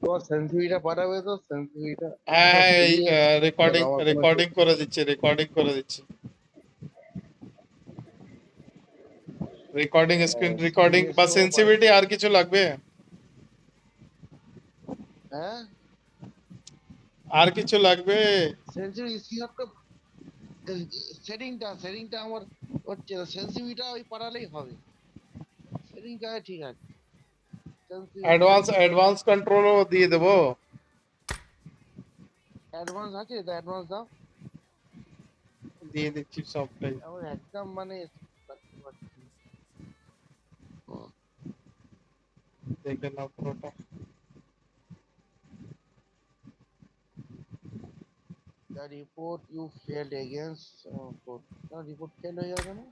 তোমার সেন্সিটিভিটা পাঠাবে তো সেন্সিটিভিটা হ্যাঁ এই খুলিয়ে কেন রেকর্ডিং আমার কোনো রেকর্ডিং করে দিচ্ছি রেকর্ডিং স্ক্রিন রেকর্ডিং বা সিএসও সেন্সিটিভিটি আর কিছু লাগবে হ্যাঁ আর কিছু লাগবে সেন্সিটিভ স্ক্রিনটা সেটিংটা আমার হচ্ছে সেন্সিটিভিটা ওই পাঠালেই হবে সেটিংটা ঠিক আছে অ্যাডভান্স কন্ট্রোলও দিয়ে দেবো অ্যাডভান্স আছে এটা অ্যাডভান্স দাও দিয়ে দিচ্ছি সবটাই আমার একদম মানে দেখে নাও পুরোটা the report you failed against report fail হয়ে যাবে না